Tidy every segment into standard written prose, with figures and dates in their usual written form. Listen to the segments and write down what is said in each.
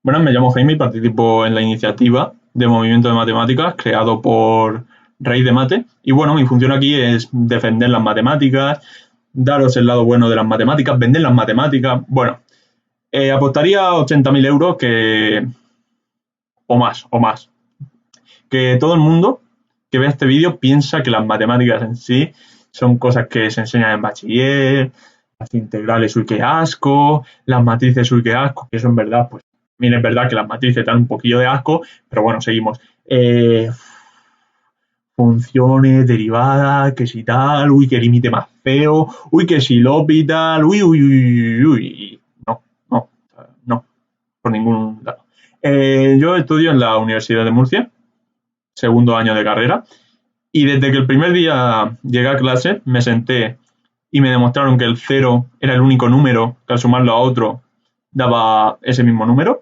Bueno, me llamo Jaime y participo en la iniciativa de movimiento de matemáticas creado por Raíz de Mate. Y bueno, mi función aquí es defender las matemáticas, daros el lado bueno de las matemáticas, vender las matemáticas. Bueno, apostaría 80.000 euros o más, que todo el mundo que vea este vídeo piensa que las matemáticas en sí son cosas que se enseñan en bachiller, las integrales, uy, qué asco, las matrices, uy, qué asco, que eso en verdad, pues, bien, es verdad que las matrices dan un poquillo de asco, pero bueno, seguimos. Funciones, derivadas, que si tal, uy, qué límite más feo, uy, que si L'Hopital, uy, uy, uy, uy, uy. No, no, no, por ningún lado. Yo estudio en la Universidad de Murcia, segundo año de carrera, y desde que el primer día llegué a clase, me senté y me demostraron que el cero era el único número que al sumarlo a otro daba ese mismo número,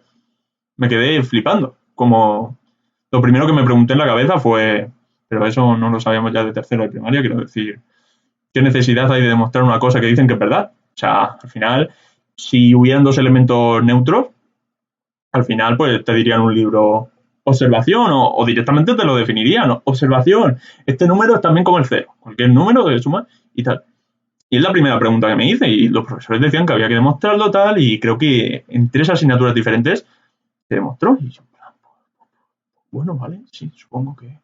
me quedé flipando. Como lo primero que me pregunté en la cabeza fue, pero eso no lo sabíamos ya de tercero de primaria, quiero decir, ¿qué necesidad hay de demostrar una cosa que dicen que es verdad? O sea, al final, si hubieran dos elementos neutros, al final pues te dirían un libro observación o directamente te lo definirían. Observación, este número es también como el cero, cualquier número de suma y tal. Y es la primera pregunta que me hice y los profesores decían que había que demostrarlo tal y creo que en 3 asignaturas diferentes se demostró. Y yo, bueno, vale, sí, supongo que...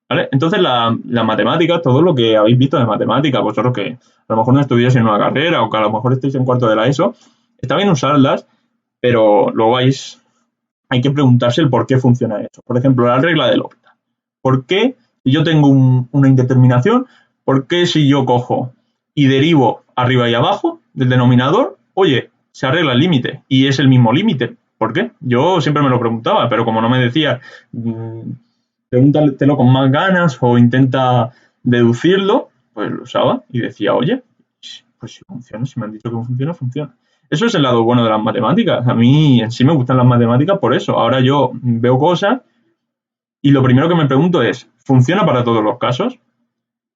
¿Vale? Entonces la matemática, todo lo que habéis visto de matemática, vosotros que a lo mejor no estudiáis en una carrera o que a lo mejor estáis en cuarto de la ESO, está bien usarlas, pero luego hay que preguntarse el por qué funciona eso. Por ejemplo, la regla del L'Hopital. ¿Por qué si yo tengo una indeterminación, por qué si yo cojo y derivo arriba y abajo del denominador, oye, se arregla el límite y es el mismo límite? ¿Por qué? Yo siempre me lo preguntaba, pero como no me decía, pregúntatelo con más ganas o intenta deducirlo, pues lo usaba y decía, oye, pues si funciona, si me han dicho que funciona, funciona. Eso es el lado bueno de las matemáticas. A mí en sí me gustan las matemáticas por eso. Ahora yo veo cosas y lo primero que me pregunto es, ¿funciona para todos los casos?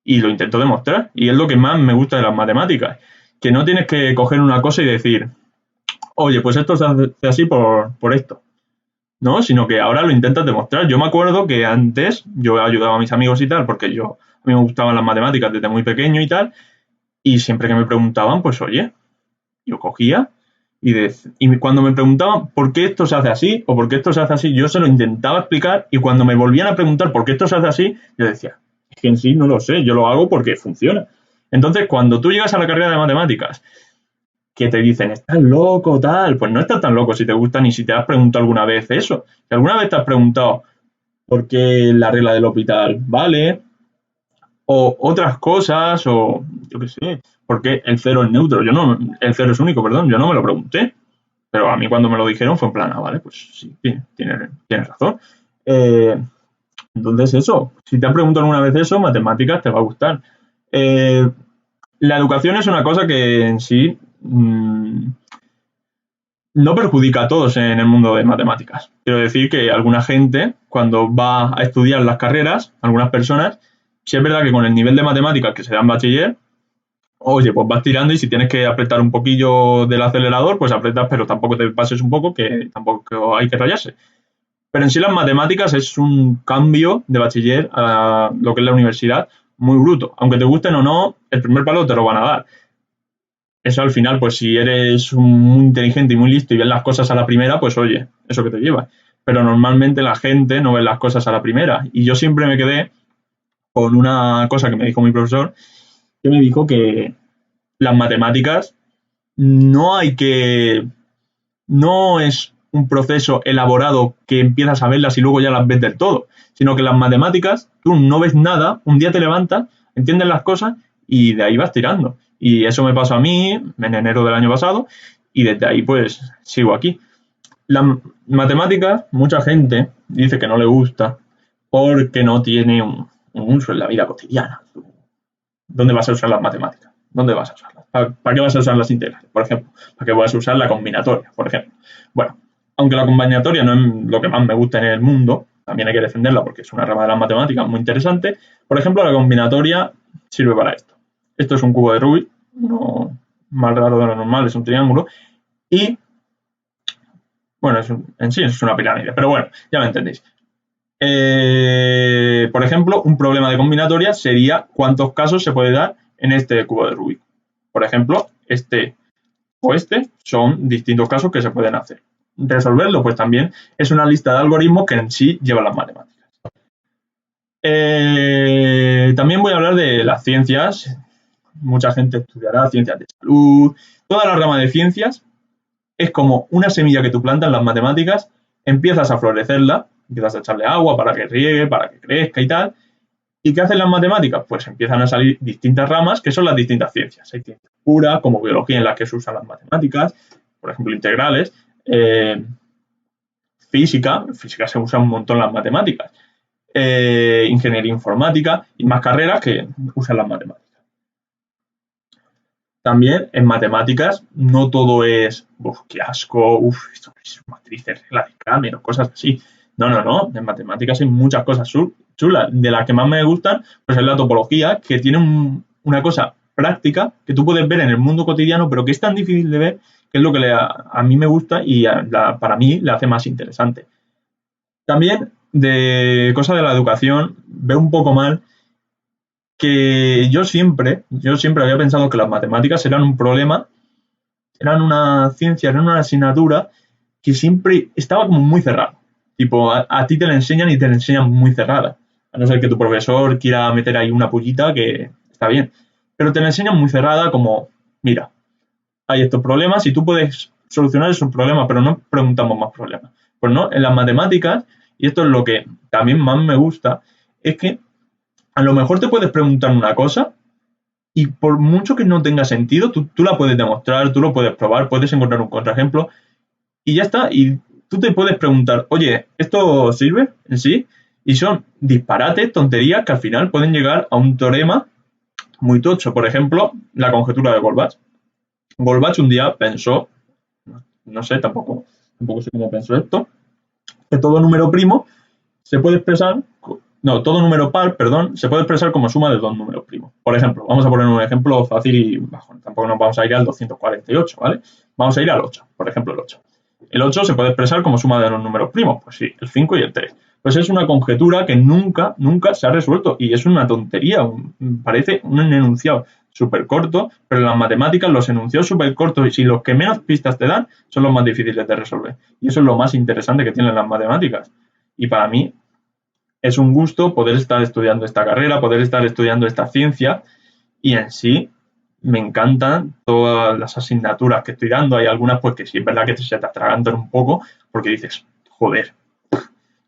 Y lo intento demostrar. Y es lo que más me gusta de las matemáticas. Que no tienes que coger una cosa y decir, oye, pues esto se hace así por esto. No, sino que ahora lo intentas demostrar. Yo me acuerdo que antes yo ayudaba a mis amigos y tal, porque a mí me gustaban las matemáticas desde muy pequeño y tal, y siempre que me preguntaban, pues oye, yo cogía y cuando me preguntaban por qué esto se hace así o por qué esto se hace así, yo se lo intentaba explicar y cuando me volvían a preguntar por qué esto se hace así, yo decía, es que en sí no lo sé, yo lo hago porque funciona. Entonces, cuando tú llegas a la carrera de matemáticas, que te dicen, estás loco, tal, pues no estás tan loco si te gusta ni si te has preguntado alguna vez eso. Si alguna vez te has preguntado por qué la regla del L'Hopital vale, o otras cosas, o yo qué sé, por qué el cero es neutro. El cero es único, perdón, yo no me lo pregunté. Pero a mí cuando me lo dijeron fue en plan, vale, pues sí, tienes razón. Eh, entonces eso, si te has preguntado alguna vez eso, matemáticas te va a gustar. La educación es una cosa que en sí no perjudica a todos en el mundo de matemáticas. Quiero decir que alguna gente, cuando va a estudiar las carreras, algunas personas, sí es verdad que con el nivel de matemáticas que se da en bachiller, oye, pues vas tirando y si tienes que apretar un poquillo del acelerador, pues apretas, pero tampoco te pases un poco, que tampoco hay que rayarse. Pero en sí las matemáticas es un cambio de bachiller a lo que es la universidad muy bruto. Aunque te gusten o no, el primer palo te lo van a dar. Eso al final, pues si eres muy inteligente y muy listo y ves las cosas a la primera, pues oye, eso que te lleva. Pero normalmente la gente no ve las cosas a la primera. Y yo siempre me quedé con una cosa que me dijo mi profesor, que me dijo que las matemáticas no hay que... no es un proceso elaborado que empiezas a verlas y luego ya las ves del todo, sino que las matemáticas, tú no ves nada, un día te levantas, entiendes las cosas y de ahí vas tirando. Y eso me pasó a mí en enero del año pasado y desde ahí pues sigo aquí. Las matemáticas, mucha gente dice que no le gusta porque no tiene un uso en la vida cotidiana. ¿Dónde vas a usar las matemáticas? ¿Dónde vas a usarlas? ¿Para qué vas a usar las integrales, por ejemplo? ¿Para qué vas a usar la combinatoria, por ejemplo? Bueno, aunque la combinatoria no es lo que más me gusta en el mundo, también hay que defenderla porque es una rama de las matemáticas muy interesante. Por ejemplo, la combinatoria sirve para esto. Esto es un cubo de Rubik, uno más raro de lo normal, es un triángulo, y Bueno, en sí es una pirámide, pero bueno, ya me entendéis. Por ejemplo, un problema de combinatoria sería cuántos casos se puede dar en este cubo de Rubik. Por ejemplo, este o este son distintos casos que se pueden hacer. Resolverlo, pues también es una lista de algoritmos que en sí llevan las matemáticas. También voy a hablar de las ciencias. Mucha gente estudiará ciencias de salud. Toda la rama de ciencias es como una semilla que tú plantas en las matemáticas, empiezas a florecerla, empiezas a echarle agua para que riegue, para que crezca y tal. ¿Y qué hacen las matemáticas? Pues empiezan a salir distintas ramas que son las distintas ciencias. Hay ciencias puras, como biología, en las que se usan las matemáticas, por ejemplo, integrales. Física se usa un montón las matemáticas. Ingeniería informática y más carreras que usan las matemáticas. También en matemáticas no todo es, qué asco, esto es matrices, reglas de Kramer o cosas así. No. En matemáticas hay muchas cosas chulas. De las que más me gustan, pues es la topología, que tiene una cosa práctica que tú puedes ver en el mundo cotidiano, pero que es tan difícil de ver, que es lo que a mí me gusta y para mí le hace más interesante. También de cosas de la educación, veo un poco mal que yo siempre había pensado que las matemáticas eran un problema, eran una ciencia, eran una asignatura que siempre estaba como muy cerrada. Tipo, a ti te la enseñan y te la enseñan muy cerrada. A no ser que tu profesor quiera meter ahí una pullita, que está bien. Pero te la enseñan muy cerrada como, mira, hay estos problemas y tú puedes solucionar esos problemas, pero no preguntamos más problemas. Pues no, en las matemáticas, y esto es lo que también más me gusta, es que a lo mejor te puedes preguntar una cosa y por mucho que no tenga sentido, tú la puedes demostrar, tú lo puedes probar, puedes encontrar un contraejemplo y ya está. Y tú te puedes preguntar, oye, ¿esto sirve en sí? Y son disparates, tonterías que al final pueden llegar a un teorema muy tocho. Por ejemplo, la conjetura de Goldbach. Goldbach un día pensó, no sé, tampoco sé cómo pensó esto, que todo número primo se puede expresar, no, todo número par, perdón, se puede expresar como suma de dos números primos. Por ejemplo, vamos a poner un ejemplo fácil y bajo, tampoco nos vamos a ir al 248, ¿vale? Vamos a ir al 8, por ejemplo, el 8. El 8 se puede expresar como suma de los números primos, pues sí, el 5 y el 3. Pues es una conjetura que nunca se ha resuelto y es una tontería, parece un enunciado súper corto, pero en las matemáticas los enunciados súper cortos y los que menos pistas te dan son los más difíciles de resolver. Y eso es lo más interesante que tienen las matemáticas. Y para mí es un gusto poder estar estudiando esta carrera, poder estar estudiando esta ciencia y en sí me encantan todas las asignaturas que estoy dando. Hay algunas pues que sí es verdad que se te atragantan un poco porque dices, joder,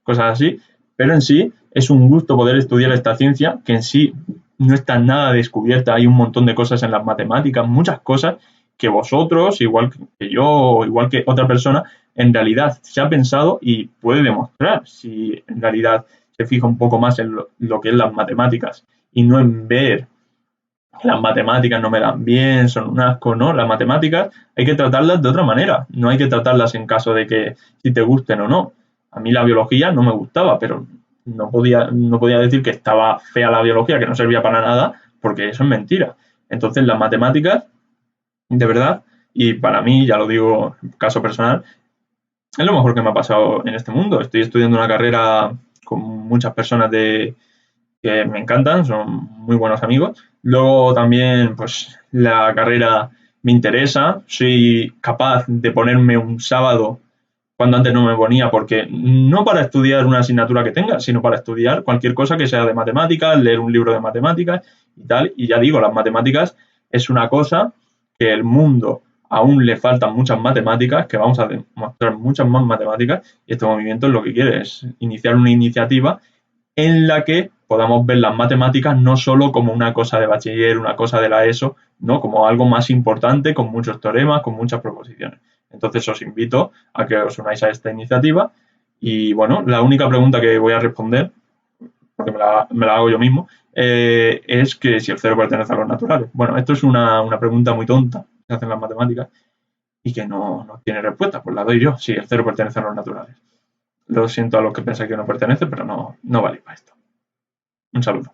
cosas así, pero en sí es un gusto poder estudiar esta ciencia que en sí no está nada descubierta. Hay un montón de cosas en las matemáticas, muchas cosas que vosotros, igual que yo, igual que otra persona, en realidad se ha pensado y puede demostrar si en realidad se fija un poco más en lo que es las matemáticas y no en ver que las matemáticas no me dan bien, son un asco, ¿no? Las matemáticas hay que tratarlas de otra manera, no hay que tratarlas en caso de que si te gusten o no. A mí la biología no me gustaba, pero no podía decir que estaba fea la biología, que no servía para nada, porque eso es mentira. Entonces las matemáticas, de verdad, y para mí, ya lo digo, caso personal, es lo mejor que me ha pasado en este mundo. Estoy estudiando una carrera con muchas personas que me encantan, son muy buenos amigos. Luego también, pues, la carrera me interesa, soy capaz de ponerme un sábado cuando antes no me ponía, porque no para estudiar una asignatura que tenga, sino para estudiar cualquier cosa que sea de matemáticas, leer un libro de matemáticas y tal. Y ya digo, las matemáticas es una cosa que el mundo aún le faltan muchas matemáticas, que vamos a demostrar muchas más matemáticas, y este movimiento es lo que quiere, es iniciar una iniciativa en la que podamos ver las matemáticas no solo como una cosa de bachiller, una cosa de la ESO, no, como algo más importante, con muchos teoremas, con muchas proposiciones. Entonces os invito a que os unáis a esta iniciativa y bueno, la única pregunta que voy a responder, porque me la hago yo mismo, es que si el cero pertenece a los naturales. Bueno, esto es una pregunta muy tonta que hacen las matemáticas y que no tiene respuesta, pues la doy yo, si el cero pertenece a los naturales. Lo siento a los que pensáis que no pertenece, pero no vale para esto. Un saludo.